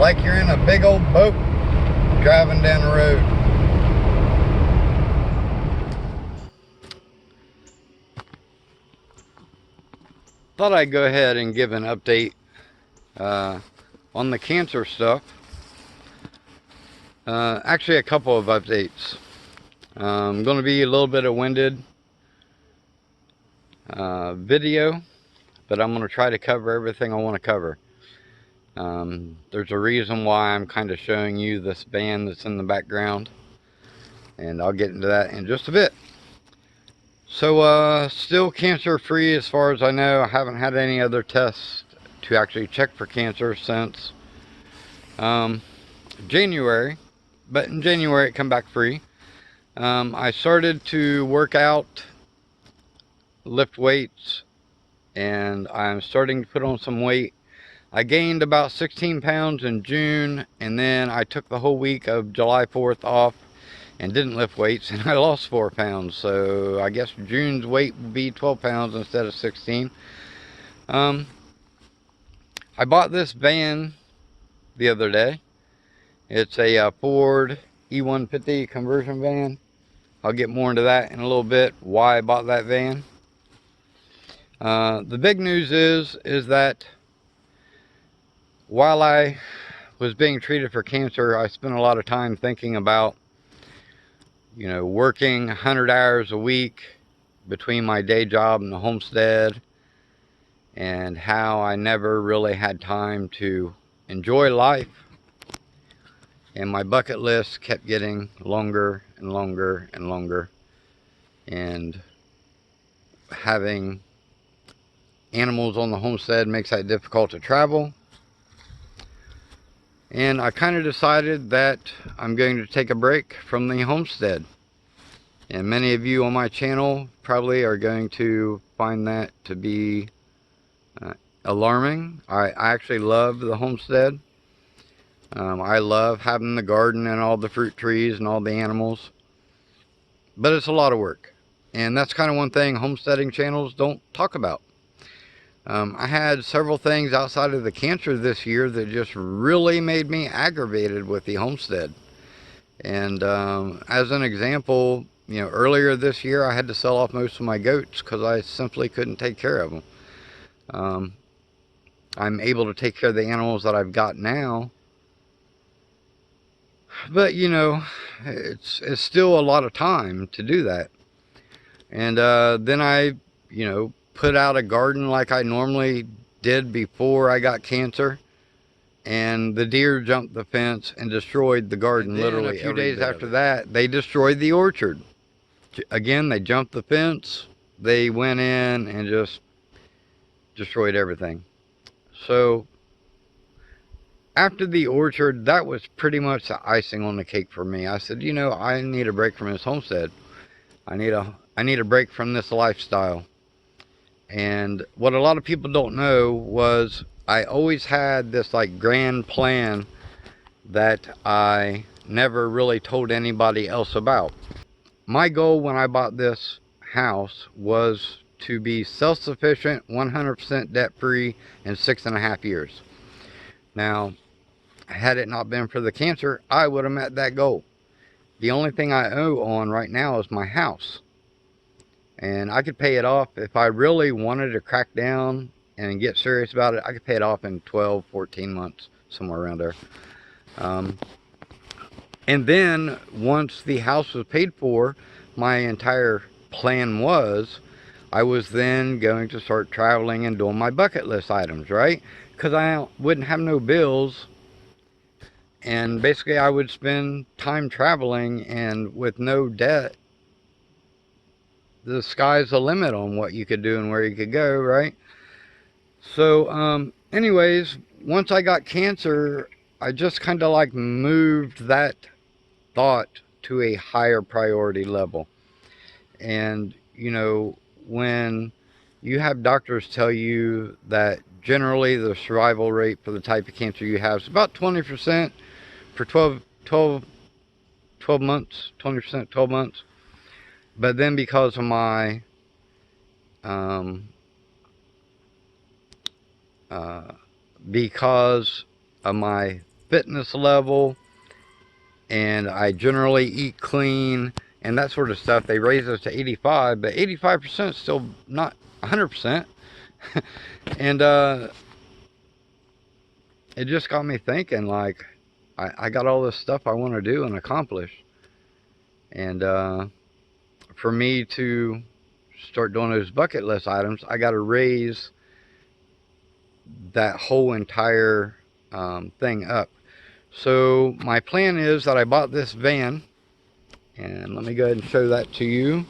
like you're in a big old boat driving down the road. Thought I'd go ahead and give an update on the cancer stuff. Actually, a couple of updates. I'm going to be a little bit of winded video, but I'm going to try to cover everything I want to cover. There's a reason why I'm kind of showing you this van that's in the background, and I'll get into that in just a bit. So still cancer free as far as I know. I haven't had any other tests to actually check for cancer since January, but in January it come back free. I started to work out, lift weights, and I'm starting to put on some weight. I gained about 16 pounds in June, and then I took the whole week of July 4th off and didn't lift weights, and I lost 4 pounds. So I guess June's weight will be 12 pounds instead of 16. I bought this van the other day. It's a Ford E150 conversion van. I'll get more into that in a little bit, why I bought that van. The big news is that while I was being treated for cancer, I spent a lot of time thinking about, you know, working 100 hours a week between my day job and the homestead, and how I never really had time to enjoy life. And my bucket list kept getting longer and longer and longer, and having animals on the homestead makes that difficult to travel. And I kind of decided that I'm going to take a break from the homestead. And many of you on my channel probably are going to find that to be alarming. I actually love the homestead. I love having the garden and all the fruit trees and all the animals. But it's a lot of work. And that's kind of one thing homesteading channels don't talk about. I had several things outside of the cancer this year that just really made me aggravated with the homestead. And as an example, you know, earlier this year I had to sell off most of my goats because I simply couldn't take care of them. I'm able to take care of the animals that I've got now, but you know, it's still a lot of time to do that. And then I, you know, put out a garden like I normally did before I got cancer, and the deer jumped the fence and destroyed the garden. Literally a few days after that, they destroyed the orchard. Again, they jumped the fence, they went in and just destroyed everything. So after the orchard, that was pretty much the icing on the cake for me. I said, you know, I need a break from this homestead. I need a break from this lifestyle. And what a lot of people don't know was I always had this like grand plan that I never really told anybody else about. My goal when I bought this house was to be self-sufficient, 100% debt-free in 6.5 years. Now, had it not been for the cancer, I would have met that goal. The only thing I owe on right now is my house. And I could pay it off if I really wanted to crack down and get serious about it. I could pay it off in 12, 14 months, somewhere around there. And then once the house was paid for, my entire plan was I was then going to start traveling and doing my bucket list items, right? Because I wouldn't have no bills. And basically I would spend time traveling, and with no debt, the sky's the limit on what you could do and where you could go, right? So anyways, once I got cancer, I just kind of like moved that thought to a higher priority level. And you know, when you have doctors tell you that generally the survival rate for the type of cancer you have is about 20% for 12 months, 20%, 12 months. But then because of my fitness level, and I generally eat clean and that sort of stuff, they raise us to 85, but 85% is still not 100%. And it just got me thinking, like, I got all this stuff I want to do and accomplish. And for me to start doing those bucket list items, I got to raise that whole entire thing up. So my plan is that I bought this van, and let me go ahead and show that to you.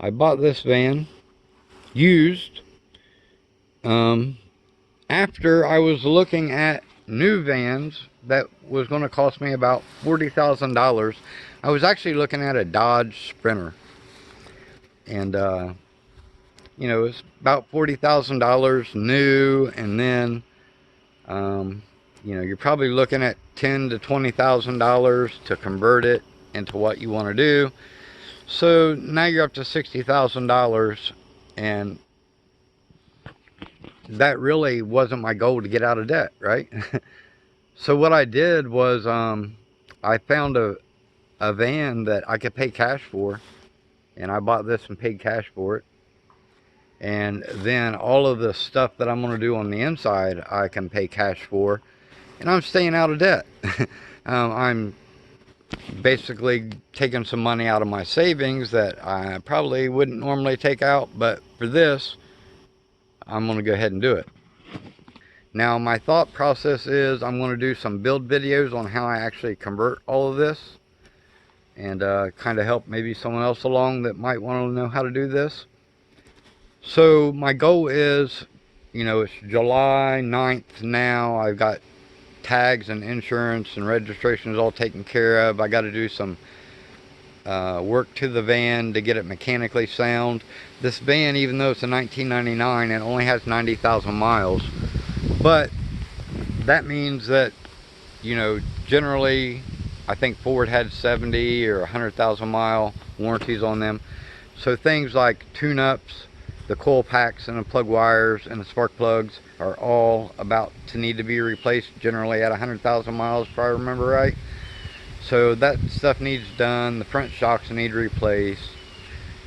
I bought this van used after I was looking at new vans that was going to cost me about $40,000. I was actually looking at a Dodge Sprinter, and you know, it's about $40,000 new, and then you know, you're probably looking at $10,000 to $20,000 to convert it into what you want to do. So now you're up to $60,000, and that really wasn't my goal, to get out of debt, right? So what I did was I found a van that I could pay cash for, and I bought this and paid cash for it. And then all of the stuff that I'm going to do on the inside, I can pay cash for, and I'm staying out of debt. I'm basically taking some money out of my savings that I probably wouldn't normally take out, but for this, I'm going to go ahead and do it. Now, my thought process is I'm going to do some build videos on how I actually convert all of this, and kind of help maybe someone else along that might want to know how to do this. So my goal is, you know, it's July 9th now. I've got tags and insurance and registrations all taken care of. I got to do some work to the van to get it mechanically sound. This van, even though it's a 1999, it only has 90,000 miles. But that means that, you know, generally, I think Ford had 70 or 100,000 mile warranties on them. So things like tune-ups, the coil packs and the plug wires and the spark plugs are all about to need to be replaced, generally at 100,000 miles, if I remember right. So that stuff needs done. The front shocks need replaced.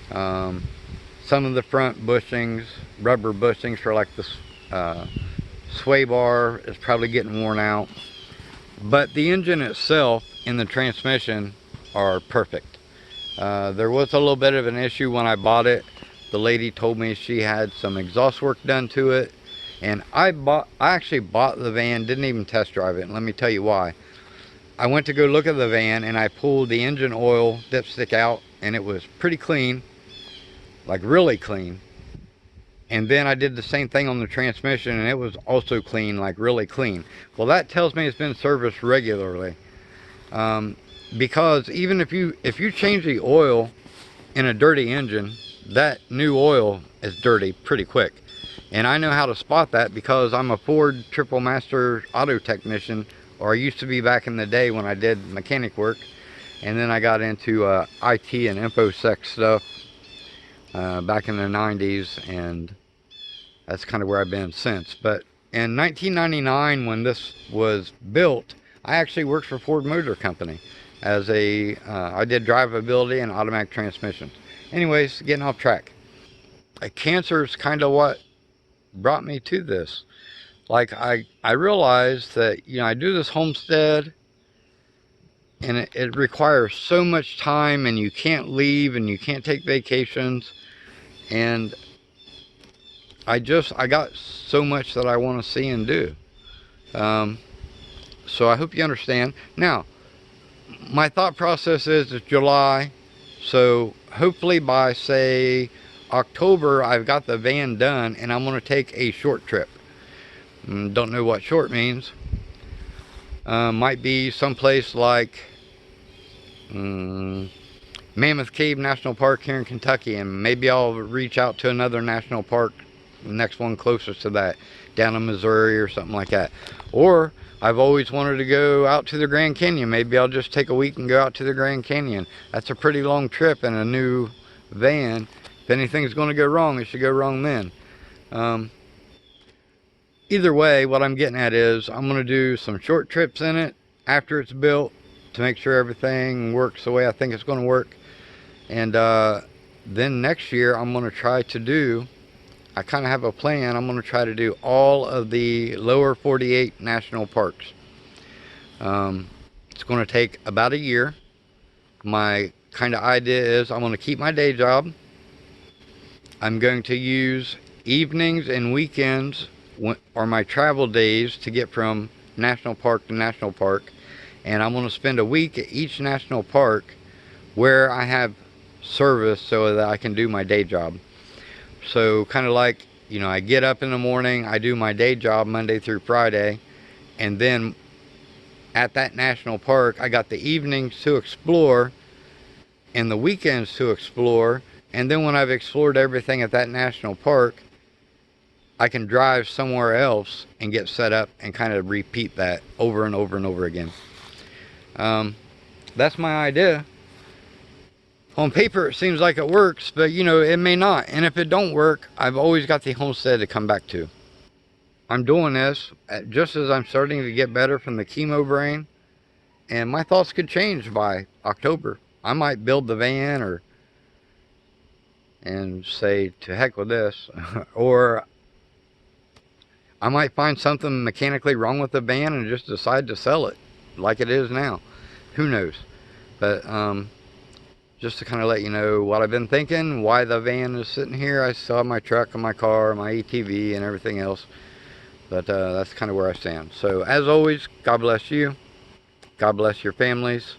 Some of the front bushings, rubber bushings for like this sway bar, is probably getting worn out. But the engine itself and the transmission are perfect. There was a little bit of an issue when I bought it. The lady told me she had some exhaust work done to it, and I actually bought the van, didn't even test drive it, and let me tell you why. I went to go look at the van, and I pulled the engine oil dipstick out, and it was pretty clean, like really clean. And then I did the same thing on the transmission, and it was also clean, like really clean. Well, that tells me it's been serviced regularly, because even if you change the oil in a dirty engine, that new oil is dirty pretty quick. And I know how to spot that because I'm a Ford Triple Master auto technician, or I used to be back in the day when I did mechanic work, and then I got into IT and InfoSec stuff back in the 90s, and that's kind of where I've been since. But in 1999, when this was built, I actually worked for Ford Motor Company as I did drivability and automatic transmissions. Anyways, getting off track. Cancer is kind of what brought me to this. Like, I realized that, you know, I do this homestead, and it requires so much time, and you can't leave, and you can't take vacations, and I got so much that I want to see and do. So I hope you understand. Now, my thought process is it's July, so hopefully by, say, October, I've got the van done, and I'm going to take a short trip. Don't know what short means. Might be someplace like Mammoth Cave National Park here in Kentucky, and maybe I'll reach out to another national park, the next one closest to that, down in Missouri or something like that. Or I've always wanted to go out to the Grand Canyon. Maybe I'll just take a week and go out to the Grand Canyon. That's a pretty long trip in a new van. If anything's going to go wrong, it should go wrong then. Either way, what I'm getting at is I'm going to do some short trips in it after it's built to make sure everything works the way I think it's going to work. And then next year I'm going to try to do, I kind of have a plan, I'm going to try to do all of the lower 48 national parks. It's going to take about a year. My kind of idea is I'm going to keep my day job. I'm going to use evenings and weekends or my travel days to get from national park to national park. And I'm going to spend a week at each national park where I have service so that I can do my day job. So kind of like, you know, I get up in the morning, I do my day job Monday through Friday, and then at that national park, I got the evenings to explore and the weekends to explore. And then when I've explored everything at that national park, I can drive somewhere else and get set up and kind of repeat that over and over and over again. That's my idea. On paper, it seems like it works, but you know, it may not. And if it don't work, I've always got the homestead to come back to. I'm doing this just as I'm starting to get better from the chemo brain, and my thoughts could change by October. I might build the van and say to heck with this, or I might find something mechanically wrong with the van and just decide to sell it like it is now. Who knows? But just to kind of let you know what I've been thinking, why the van is sitting here. I still have my truck and my car, my ATV and everything else. But that's kind of where I stand. So as always, God bless you. God bless your families.